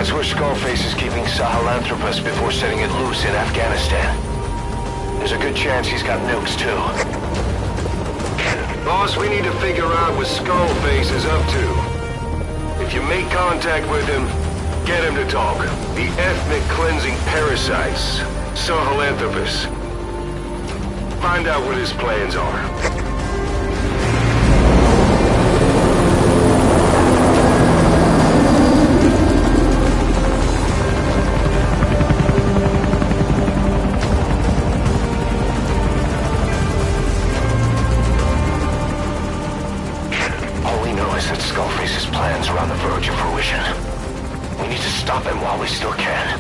That's where Skullface is keeping Sahelanthropus before setting it loose in Afghanistan. There's a good chance he's got nukes, too. Boss, we need to figure out what Skullface is up to. If you make contact with him, get him to talk. The ethnic cleansing parasites, Sahelanthropus. Find out what his plans are. Skullface's plans are on the verge of fruition. We need to stop him while we still can.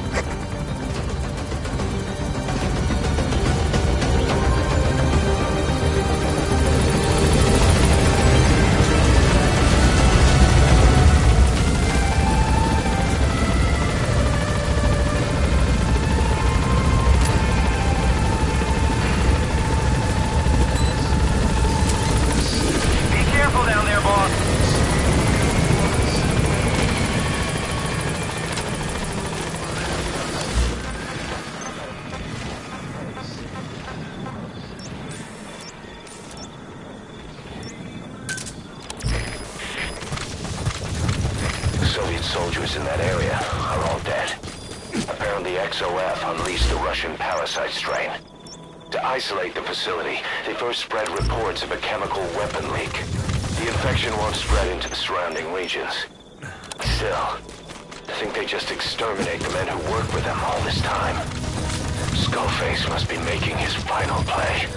Be careful down there, boss. Soviet soldiers in that area are all dead. Apparently XOF unleashed the Russian parasite strain. To isolate the facility, they first spread reports of a chemical weapon leak. The infection won't spread into the surrounding regions. Still, I think they just exterminate the men who worked with them all this time. Skullface must be making his final play.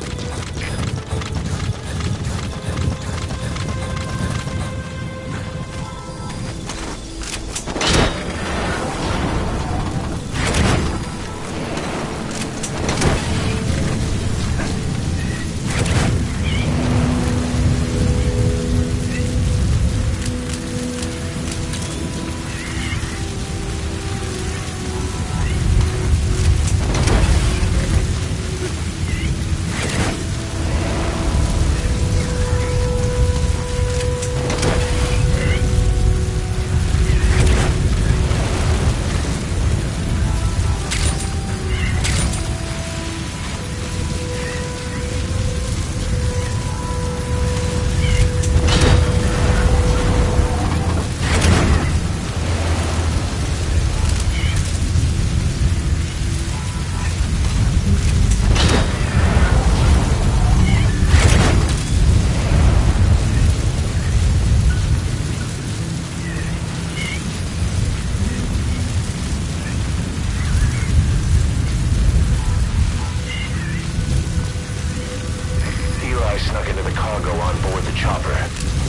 Snuck into the cargo on board the chopper.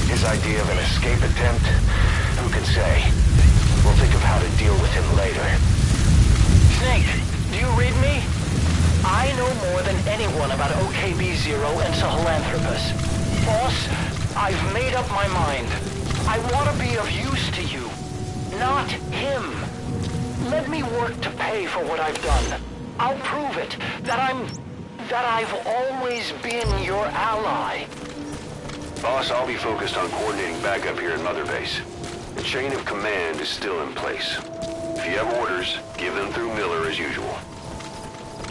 His idea of an escape attempt? Who can say? We'll think of how to deal with him later. Snake, do you read me? I know more than anyone about OKB-0 and Sahelanthropus. Boss, I've made up my mind. I want to be of use to you, not him. Let me work to pay for what I've done. I'll prove it, that I've always been your ally. Boss, I'll be focused on coordinating backup here in Mother Base. The chain of command is still in place. If you have orders, give them through Miller as usual.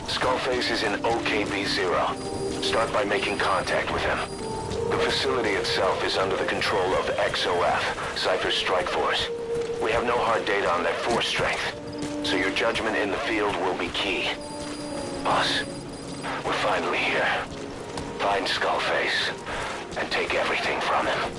Skullface is in OKB-0. Start by making contact with him. The facility itself is under the control of XOF, Cypher's strike force. We have no hard data on their force strength, so your judgment in the field will be key. Boss, we're finally here. Find Skullface and take everything from him.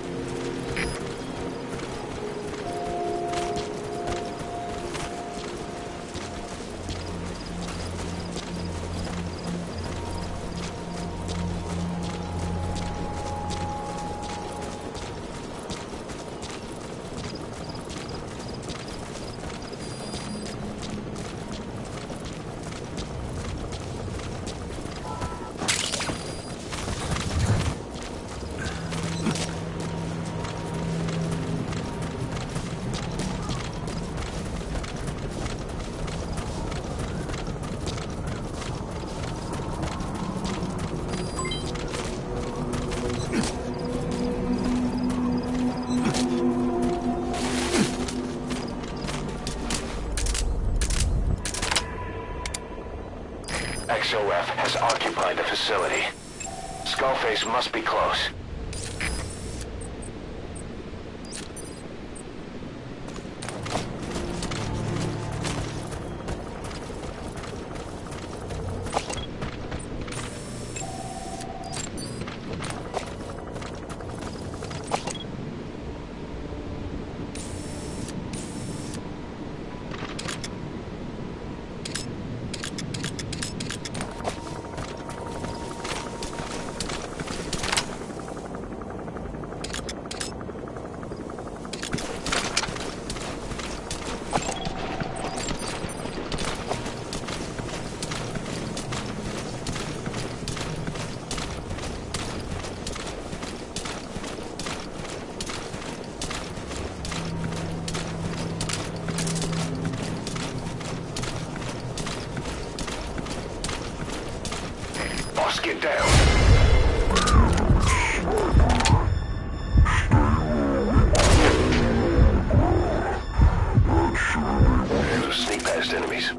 XOF has occupied the facility. Skullface must be close. Get down. Those sneak past enemies.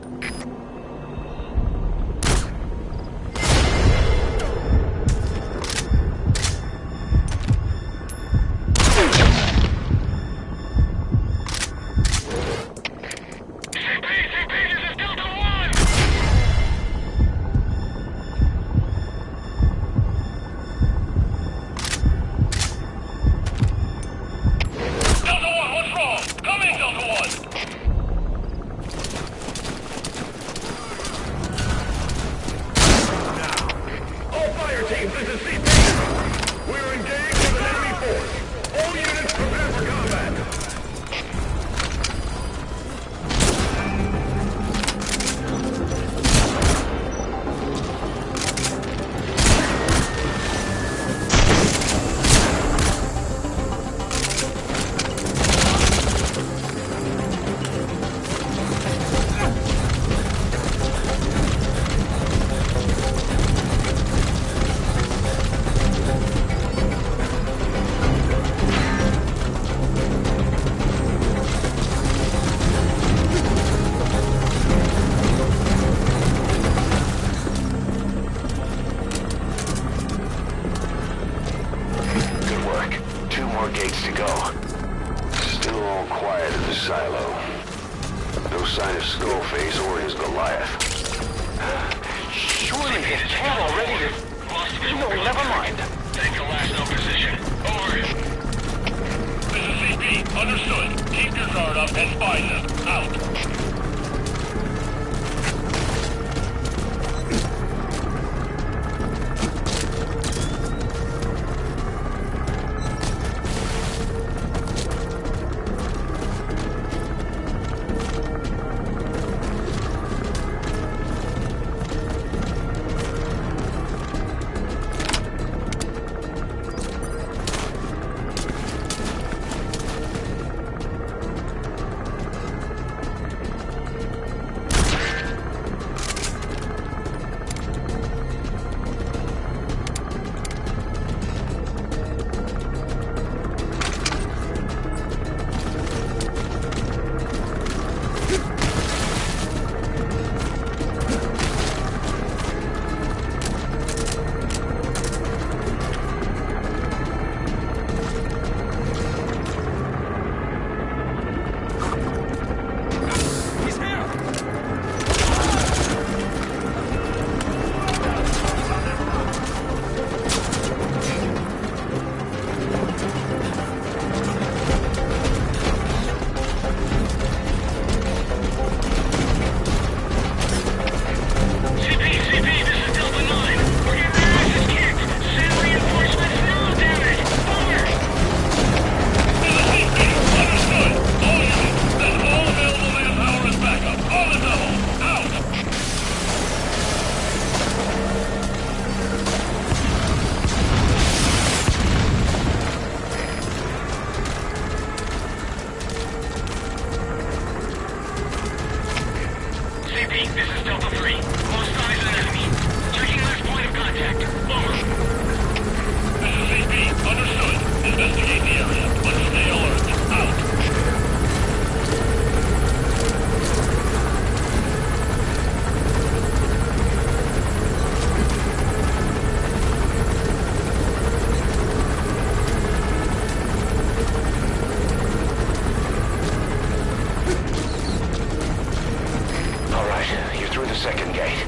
second gate.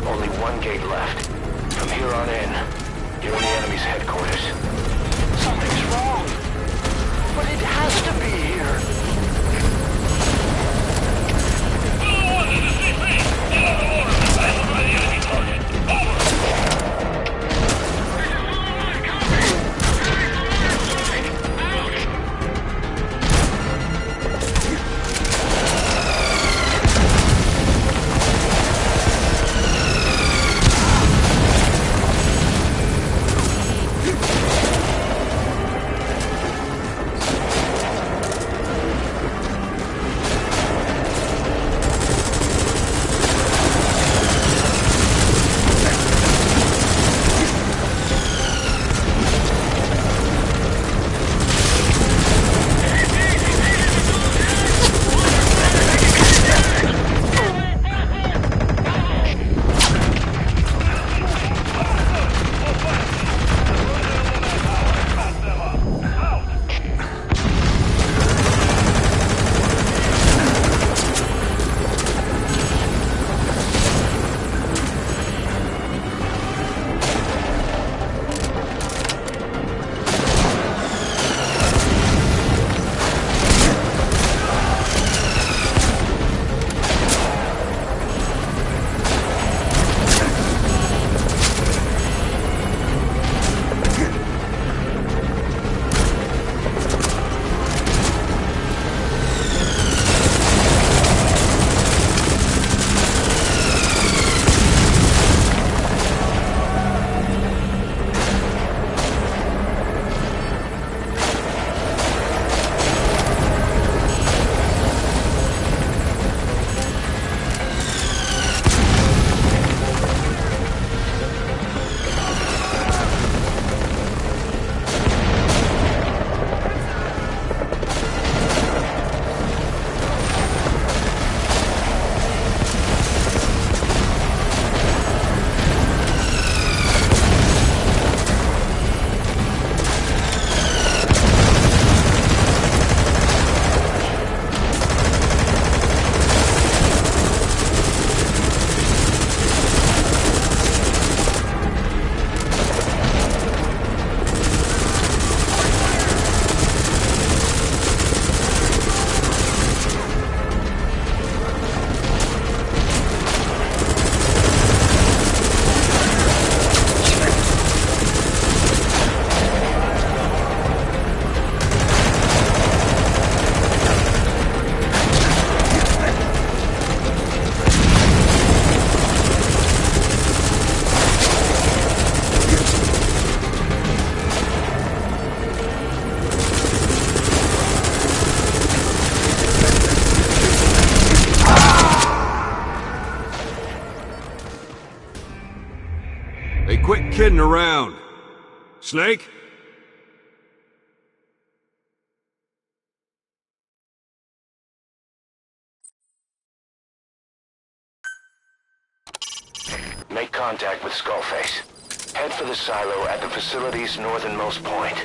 Only one gate left. From here on in, you're in the enemy's headquarters. Something's wrong. But it has to be here. Hey, quit kidding around. Snake? Make contact with Skullface. Head for the silo at the facility's northernmost point.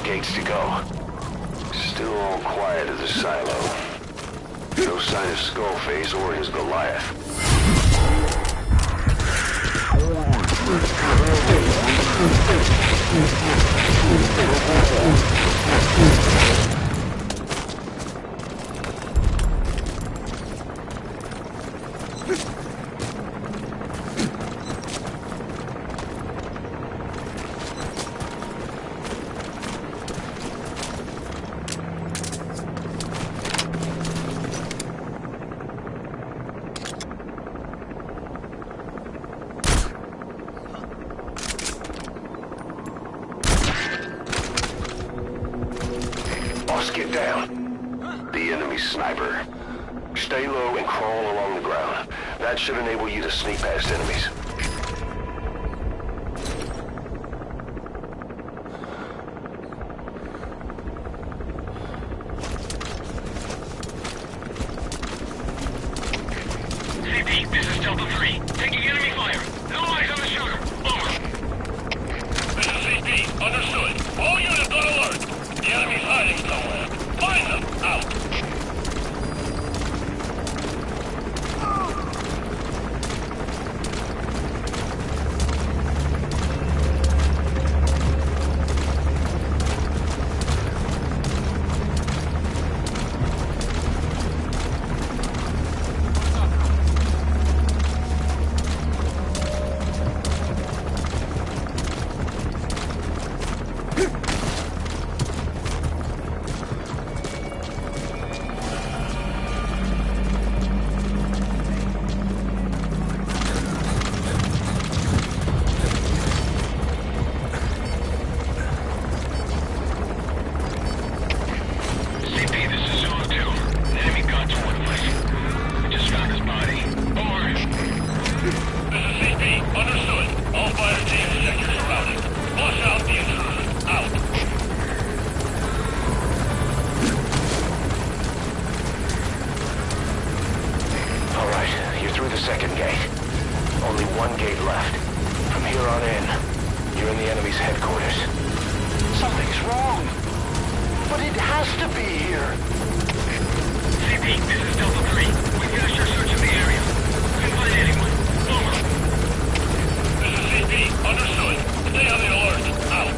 Gates to go. Still all quiet at the silo. No sign of Skullface or his Goliath. Get down. The enemy sniper. Stay low and crawl along the ground. That should enable you to sneak past enemies. CP, this is Delta 3. Taking enemy fire. No eyes on the shooter. Over. This is CP. Understood. All units on alert. The enemy's hiding somewhere. Find them! Out! Second gate. Only one gate left. From here on in, you're in the enemy's headquarters. Something's wrong. But it has to be here. CP, this is Delta 3. We finished our search of the area. Couldn't find anyone. Over. This is CP. Understood. Stay on the alert. Out.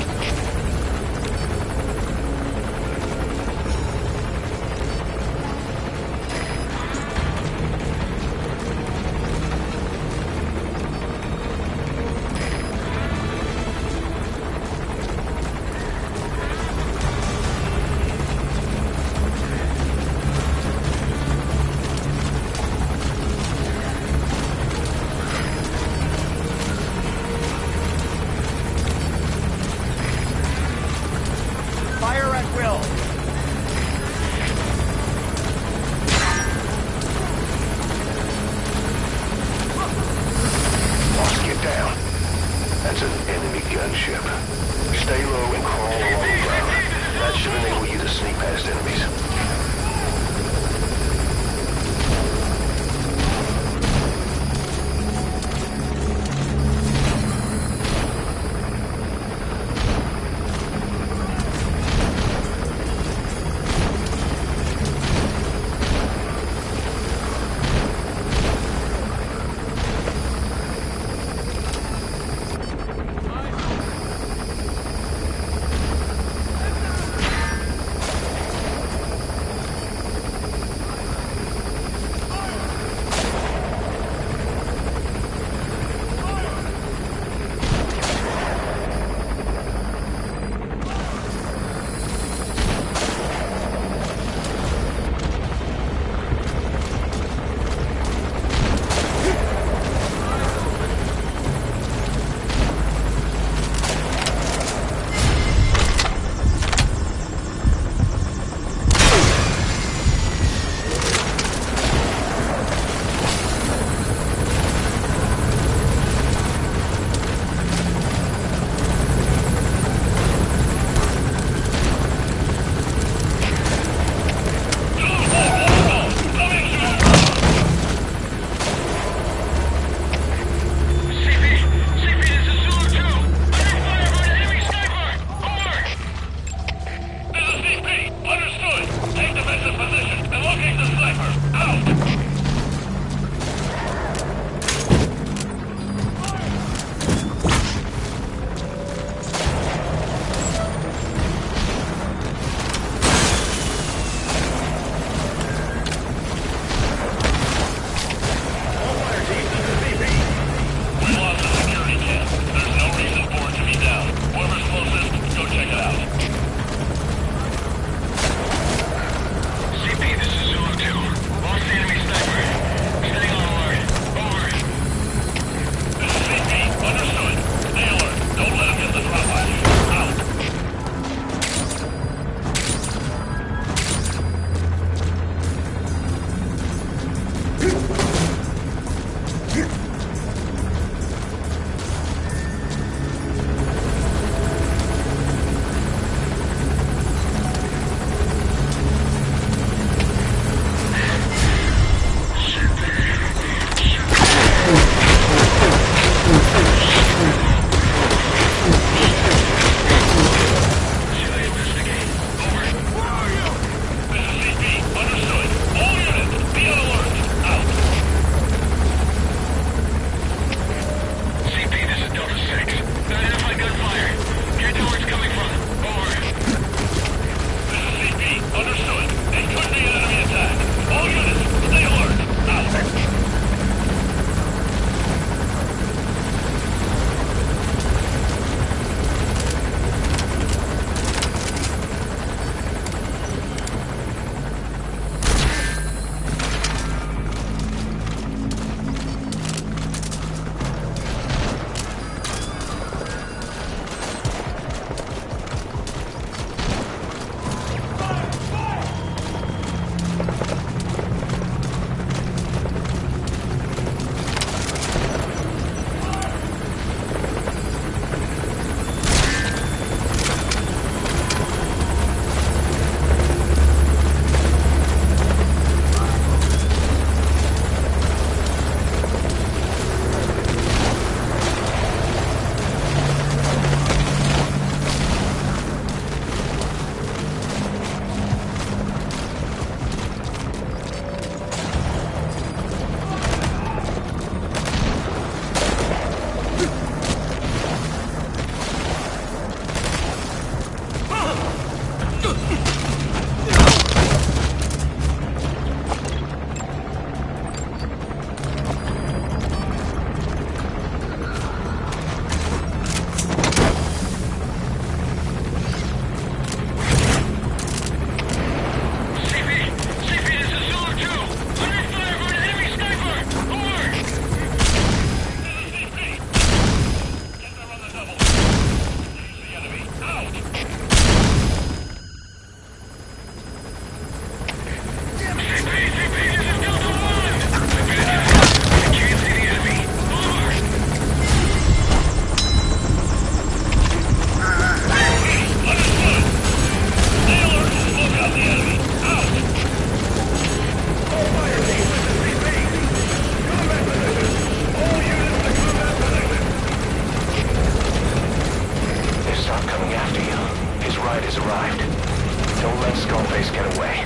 Skullface get away.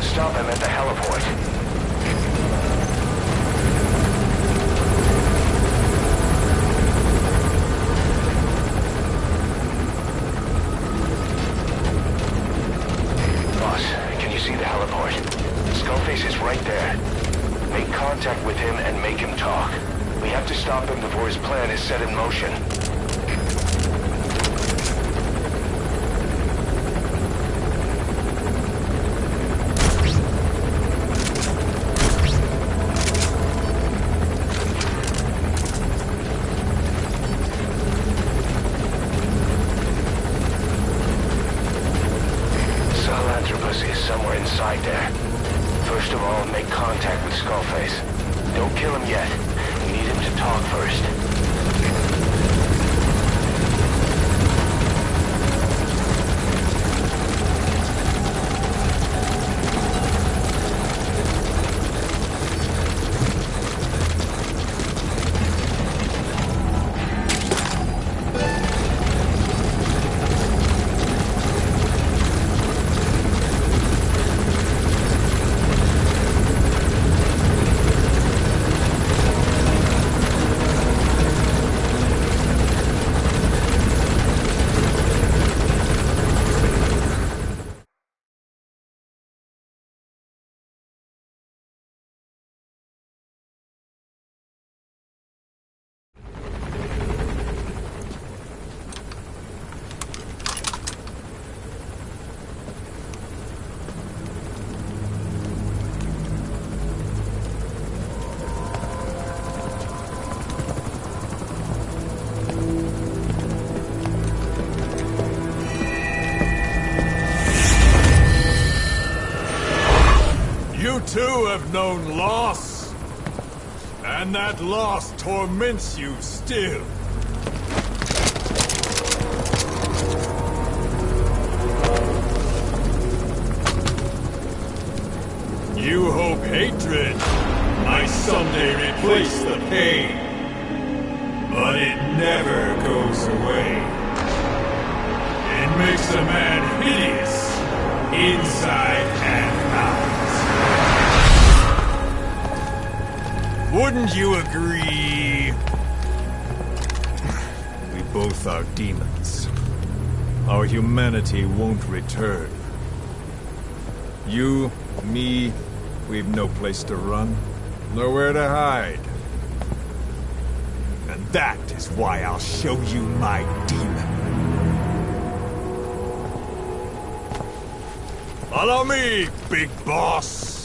Stop him at the heliport. Boss, can you see the heliport? Skullface is right there. Make contact with him and make him talk. We have to stop him before his plan is set in motion. Is somewhere inside there. First of all, make contact with Skullface. Don't kill him yet. We need him to talk first. You too have known loss, and that loss torments you still. You hope hatred might someday replace the pain, but it never goes away. It makes a man hideous, inside and out. Wouldn't you agree? We both are demons. Our humanity won't return. You, me, we've no place to run, nowhere to hide. And that is why I'll show you my demon. Follow me, big boss!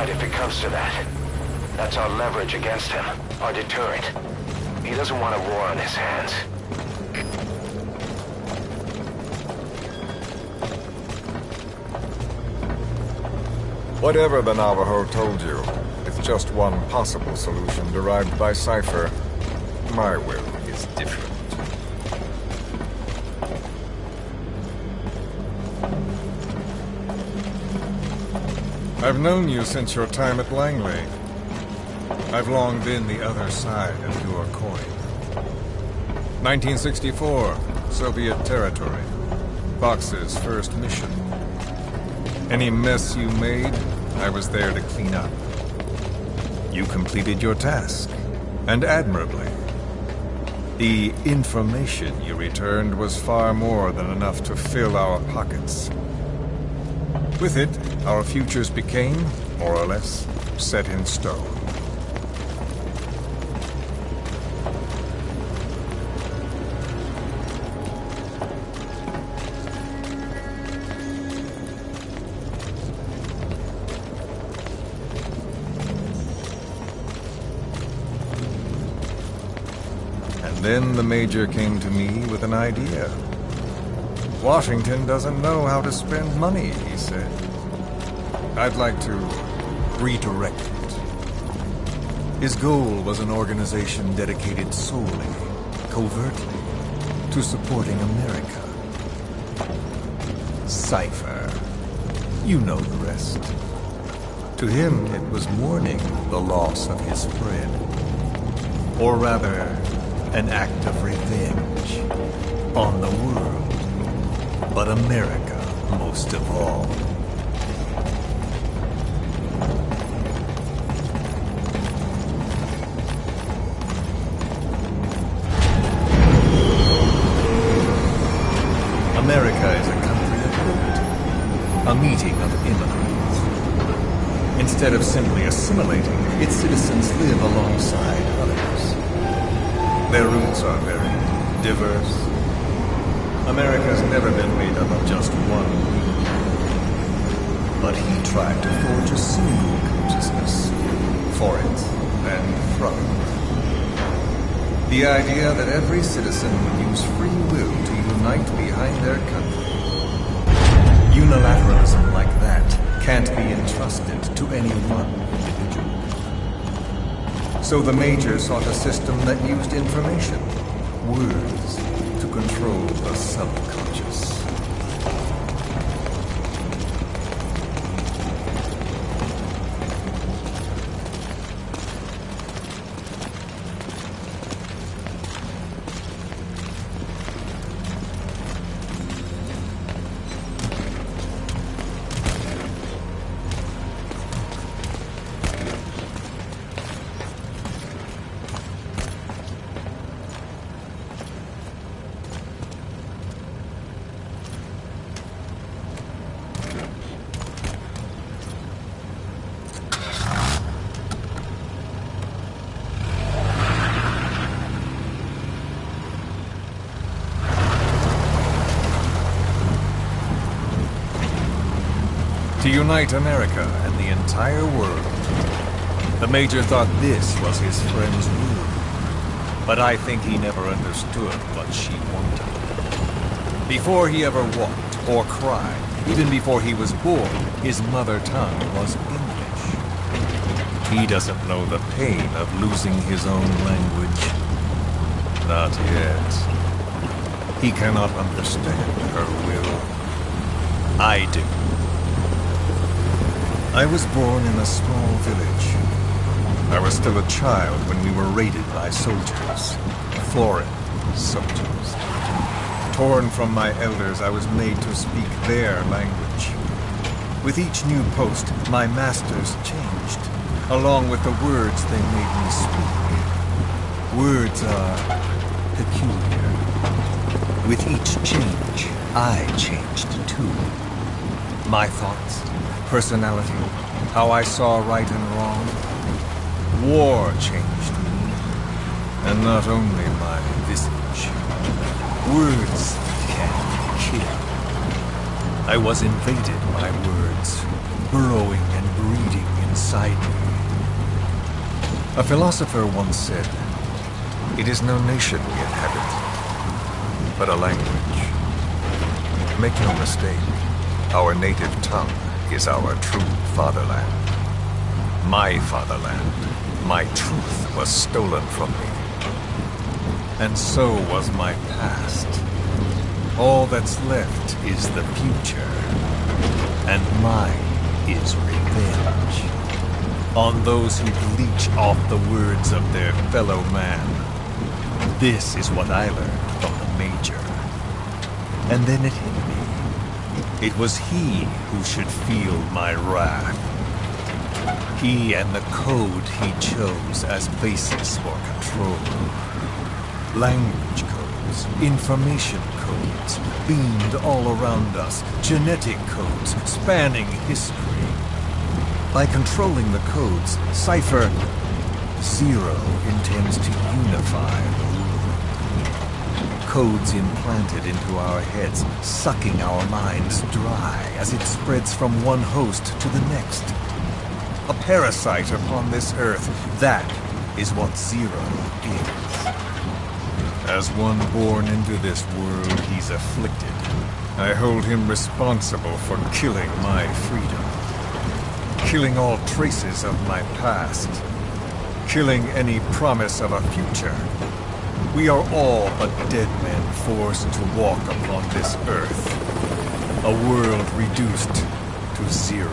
If it comes to that. That's our leverage against him, our deterrent. He doesn't want a war on his hands. Whatever the Navajo told you, it's just one possible solution derived by Cypher. My will is different. I've known you since your time at Langley. I've long been the other side of your coin. 1964, Soviet territory. Box's first mission. Any mess you made, I was there to clean up. You completed your task, and admirably. The information you returned was far more than enough to fill our pockets. With it, our futures became, more or less, set in stone. And then the Major came to me with an idea. Washington doesn't know how to spend money, he said. I'd like to redirect it. His goal was an organization dedicated solely, covertly, to supporting America. Cypher. You know the rest. To him, it was mourning the loss of his friend. Or rather, an act of revenge on the world, but America most of all. America is a country of liberty, a meeting of immigrants. Instead of simply assimilating, its citizens live alongside others. Their roots are very diverse. America's never been made up of just one people. But he tried to forge a single consciousness for it and from it. The idea that every citizen would use free will to unite behind their country. Unilateralism like that can't be entrusted to any one individual. So the Major sought a system that used information, words, to control the subconscious. To unite America and the entire world. The Major thought this was his friend's rule. But I think he never understood what she wanted. Before he ever walked or cried, even before he was born, his mother tongue was English. He doesn't know the pain of losing his own language. Not yet. He cannot understand her will. I do. I was born in a small village. I was still a child when we were raided by soldiers. Foreign soldiers. Torn from my elders, I was made to speak their language. With each new post, my masters changed, along with the words they made me speak. Words are peculiar. With each change, I changed too. My thoughts, personality, how I saw right and wrong. War changed me, and not only my visage. Words can kill. I was invaded by words, burrowing and breeding inside me. A philosopher once said, "It is no nation we inhabit, but a language." Make no mistake, our native tongue is our true fatherland. My fatherland, my truth was stolen from me. And so was my past. All that's left is the future. And mine is revenge. On those who bleach off the words of their fellow man. This is what I learned from the Major. And then it hit me. It was he who should feel my wrath. He and the code he chose as basis for control. Language codes, information codes, beamed all around us, genetic codes spanning history. By controlling the codes, Cypher Zero intends to unify the world. Codes implanted into our heads, sucking our minds dry as it spreads from one host to the next. A parasite upon this earth, that is what Zero is. As one born into this world, he's afflicted. I hold him responsible for killing my freedom. Killing all traces of my past. Killing any promise of a future. We are all but dead men forced to walk upon this earth. A world reduced to to Zero.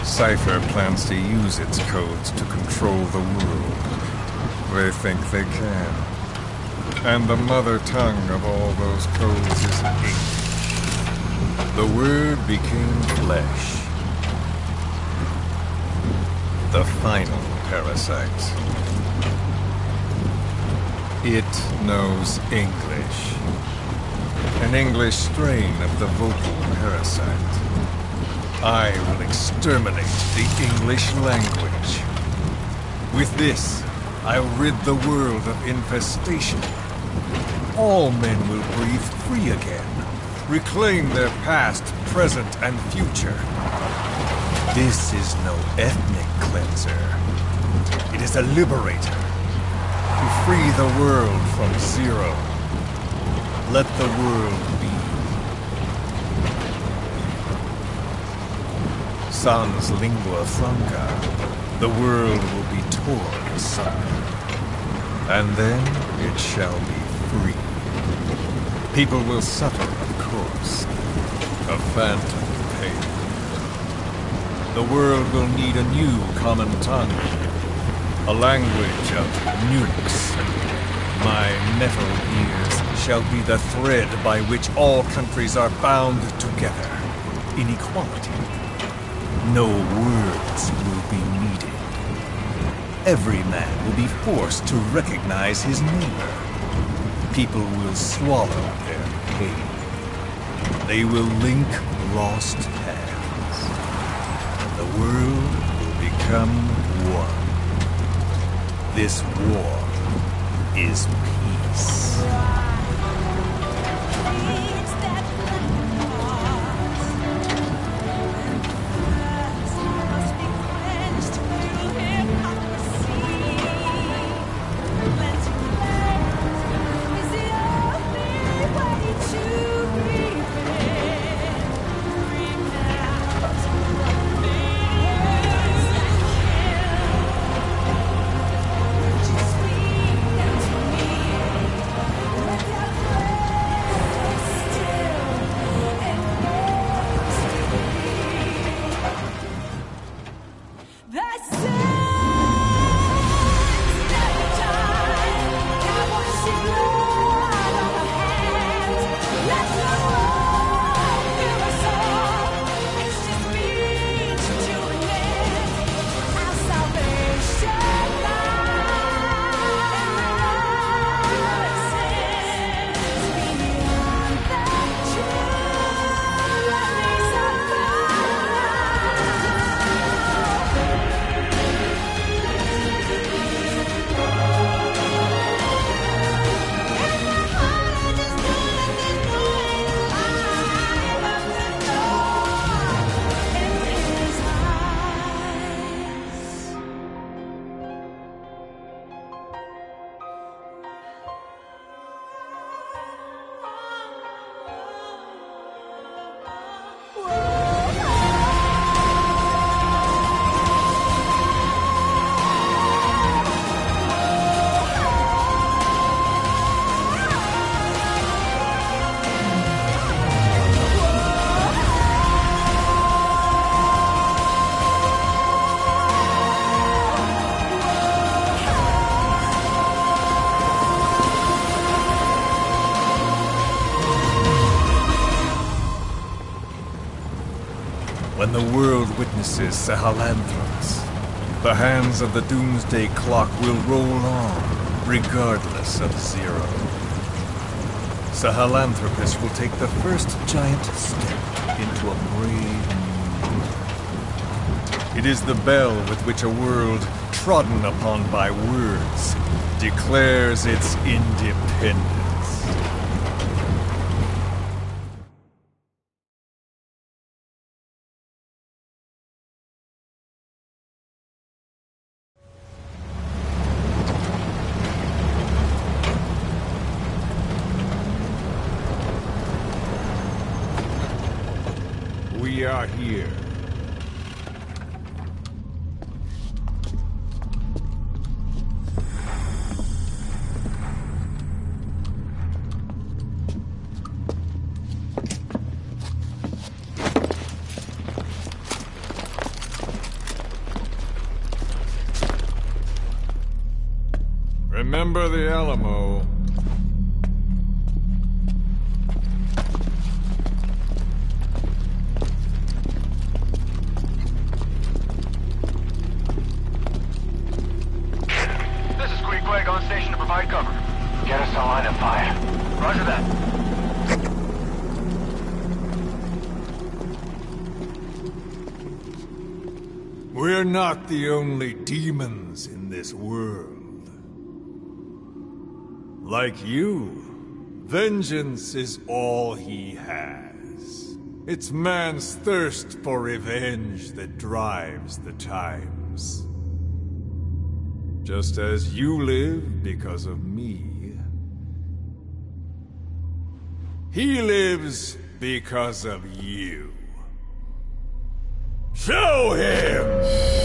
Cypher plans to use its codes to control the world. They think they can. And the mother tongue of all those codes is English. The word became flesh. The final parasite. It knows English. An English strain of the vocal parasite. I will exterminate the English language. With this, I'll rid the world of infestation. All men will breathe free again, reclaim their past, present, and future. This is no ethnic cleanser. It is a liberator. To free the world from Zero. Let the world be. Sans lingua franca, the world will be torn asunder. And then it shall be free. People will suffer, of course. A phantom pain. The world will need a new common tongue. A language of nukes. My metal ears shall be the thread by which all countries are bound together. In equality. No words will be needed. Every man will be forced to recognize his neighbor. People will swallow their pain. They will link lost hands. The world will become one. This war is peace. When the world witnesses Sahelanthropus, the hands of the Doomsday Clock will roll on, regardless of Zero. Sahelanthropus will take the first giant step into a brave new world. It is the bell with which a world trodden upon by words declares its independence. We are here. Remember the Alamo. This is Queequeg on station to provide cover. Get us a line of fire. Roger that. We're not the only demons in this world. Like you, vengeance is all he has. It's man's thirst for revenge that drives the times. Just as you live because of me, he lives because of you. Show him!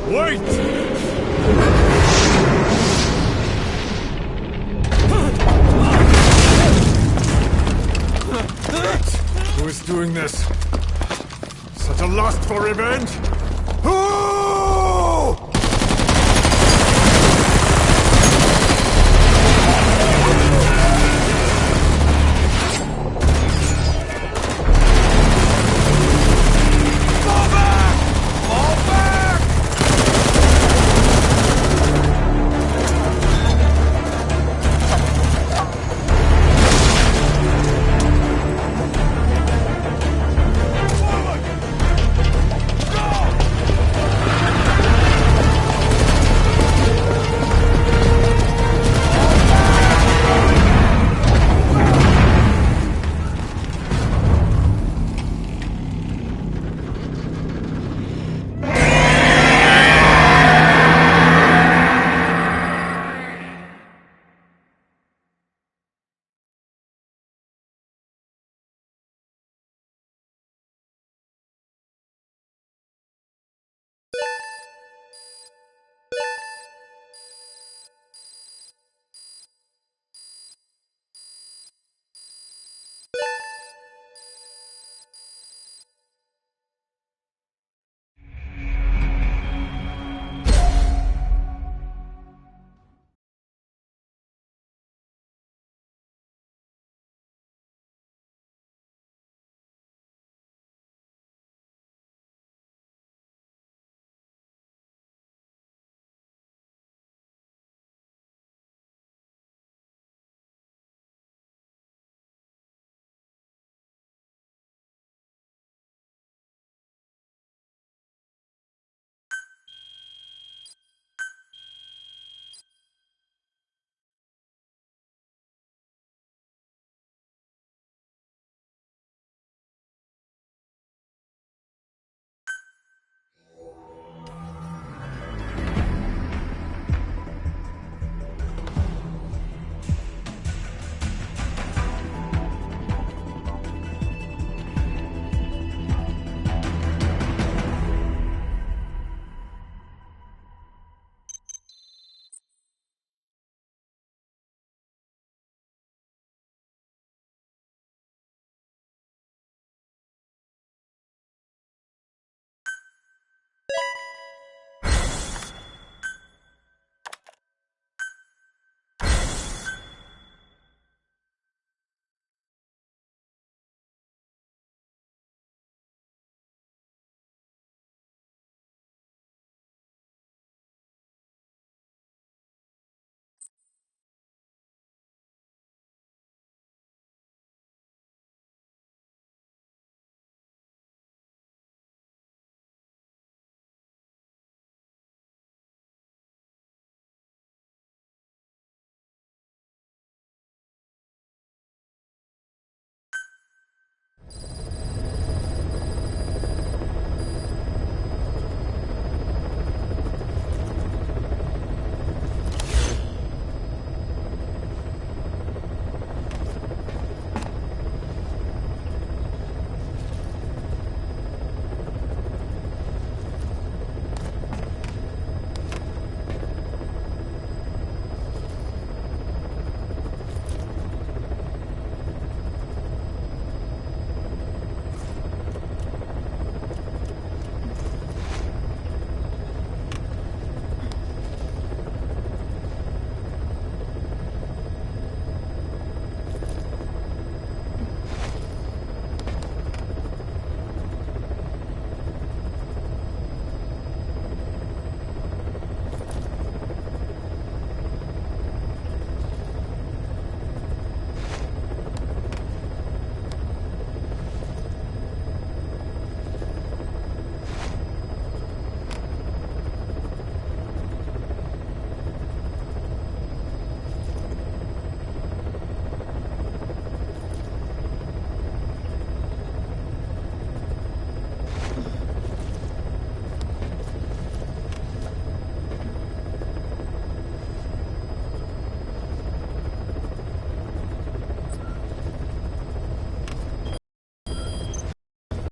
Wait! Who is doing this? Such a lust for revenge? Who?